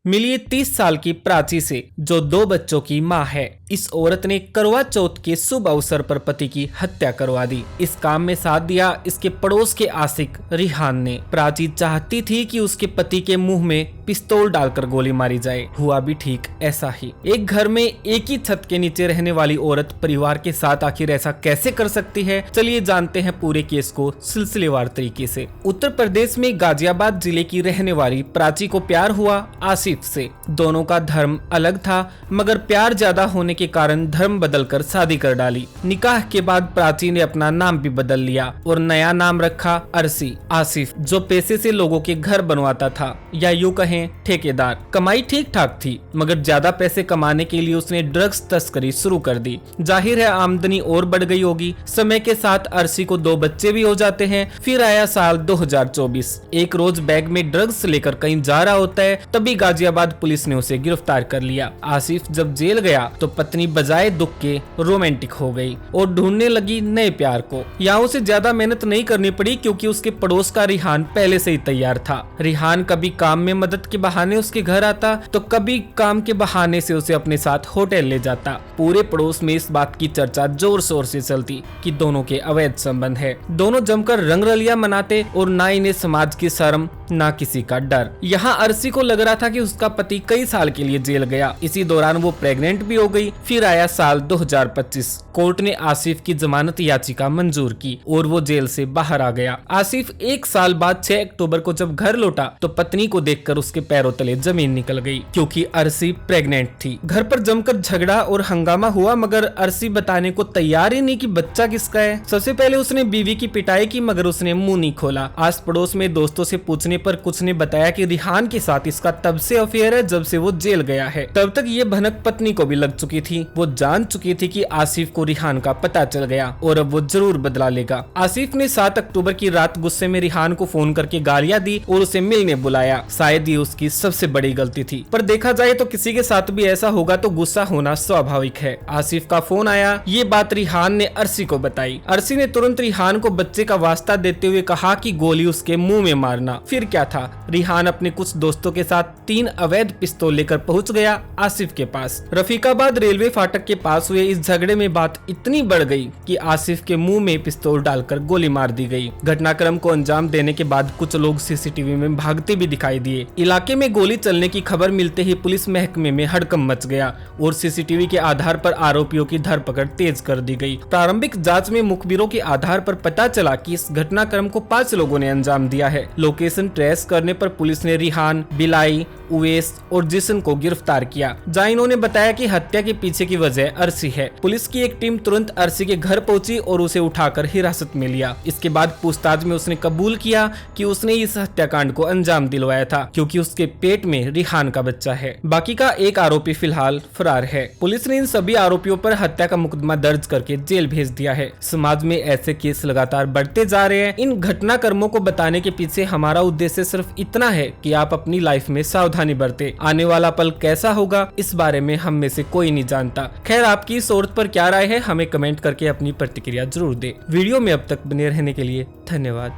मिली 30 साल की प्राची से जो 2 बच्चों की मां है। इस औरत ने करवा चौथ के शुभ अवसर पर पति की हत्या करवा दी। इस काम में साथ दिया इसके पड़ोस के आशिक रिहान ने। प्राची चाहती थी कि उसके पति के मुंह में पिस्तौल डालकर गोली मारी जाए। हुआ भी ठीक ऐसा ही। एक घर में एक ही छत के नीचे रहने वाली औरत परिवार के साथ आखिर ऐसा कैसे कर सकती है, चलिए जानते हैं पूरे केस को सिलसिलेवार तरीके से। उत्तर प्रदेश में गाजियाबाद जिले की रहने वाली प्राची को प्यार हुआ आसिफ से। दोनों का धर्म अलग था, मगर प्यार ज्यादा होने के कारण धर्म बदलकर शादी कर डाली। निकाह के बाद प्राची ने अपना नाम भी बदल लिया और नया नाम रखा अरसी। आसिफ जो पेशे से लोगों के घर बनवाता था, या यूं कहें ठेकेदार। कमाई ठीक ठाक थी, मगर ज्यादा पैसे कमाने के लिए उसने ड्रग्स तस्करी शुरू कर दी। जाहिर है आमदनी और बढ़ गई होगी। समय के साथ अरसी को 2 बच्चे भी हो जाते हैं। फिर आया साल 2024। एक रोज बैग में ड्रग्स लेकर कहीं जा रहा होता है, तभी गाजियाबाद पुलिस ने उसे गिरफ्तार कर लिया। आसिफ जब जेल गया तो पत्नी बजाय दुख के रोमांटिक हो गई और ढूंढने लगी नए प्यार को। यहाँ उसे ज्यादा मेहनत नहीं करनी पड़ी, क्योंकि उसके पड़ोस का रिहान पहले से ही तैयार था। रिहान कभी काम में मदद के बहाने उसके घर आता, तो कभी काम के बहाने से उसे अपने साथ होटल ले जाता। पूरे पड़ोस में इस बात की चर्चा जोर शोर से चलती कि दोनों के अवैध संबंध है। दोनों जमकर रंगरलिया मनाते और ना इन्हें समाज की शर्म ना किसी का डर। यहाँ अरसी को लग रहा था कि उसका पति कई साल के लिए जेल गया। इसी दौरान वो प्रेग्नेंट भी हो गई। फिर आया साल 2025। कोर्ट ने आसिफ की जमानत याचिका मंजूर की और वो जेल से बाहर आ गया। आसिफ 1 साल बाद 6 अक्टूबर को जब घर लौटा तो पत्नी को देखकर उसके पैरों तले जमीन निकल गई, क्योंकि अरसी प्रेग्नेंट थी। घर पर जमकर झगड़ा और हंगामा हुआ, मगर अरसी बताने को तैयार ही नहीं कि बच्चा किसका है। सबसे पहले उसने बीवी की पिटाई की, मगर उसने मुंह नहीं खोला। आस पड़ोस में दोस्तों से पूछने पर कुछ ने बताया कि रिहान के साथ इसका तब से अफेयर है जब से वो जेल गया है। तब तक ये भनक पत्नी को भी लग चुकी थी। वो जान चुकी थी कि आसिफ को रिहान का पता चल गया और अब वो जरूर बदला लेगा। आसिफ ने 7 अक्टूबर की रात गुस्से में रिहान को फोन करके गालियां दी और उसे मिलने बुलाया। शायद ये उसकी सबसे बड़ी गलती थी, पर देखा जाए तो किसी के साथ भी ऐसा होगा तो गुस्सा होना स्वाभाविक है। आसिफ का फोन आया। ये बात रिहान ने अरसी को बताई। अरसी ने तुरंत रिहान को बच्चे का वास्ता देते हुए कहा कि गोली उसके मुंह में मारना। फिर क्या था, रिहान अपने कुछ दोस्तों के साथ 3 अवैध पिस्तौल लेकर पहुंच गया आसिफ के पास। रफीकाबाद रेलवे फाटक के पास हुए इस झगड़े में बात इतनी बढ़ गई कि आसिफ के मुंह में पिस्तौल डालकर गोली मार दी गई। घटनाक्रम को अंजाम देने के बाद कुछ लोग सीसीटीवी में भागते भी दिखाई दिए। इलाके में गोली चलने की खबर मिलते ही पुलिस महकमे में हड़कंप मच गया और सीसीटीवी के आधार पर आरोपियों की धरपकड़ तेज कर दी गई। प्रारंभिक जांच में मुखबिरों के आधार पर पता चला कि इस घटनाक्रम को 5 लोगों ने अंजाम दिया है। लोकेशन ट्रेस करने पर पुलिस ने रिहान, बिलाई, उवेस और जिसन को गिरफ्तार किया, जहां इन्होंने बताया कि हत्या के पीछे की वजह अरसी है। पुलिस की एक टीम तुरंत अरसी के घर पहुंची और उसे उठाकर हिरासत में लिया। इसके बाद पूछताछ में उसने कबूल किया कि उसने इस हत्याकांड को अंजाम दिलवाया था, क्योंकि उसके पेट में रिहान का बच्चा है। बाकी का एक आरोपी फिलहाल फरार है। पुलिस ने इन सभी आरोपियों पर हत्या का मुकदमा दर्ज करके जेल भेज दिया है। समाज में ऐसे केस लगातार बढ़ते जा रहे हैं। इन घटनाक्रमों को बताने के पीछे हमारा उद्देश्य सिर्फ इतना है कि आप अपनी लाइफ में सावधानी बरते। आने वाला पल कैसा होगा इस बारे में हम में से कोई नहीं जानता। खैर, आपकी इस औरत पर क्या राय है, हमें कमेंट करके अपनी प्रतिक्रिया जरूर दे। वीडियो में अब तक बने रहने के लिए धन्यवाद।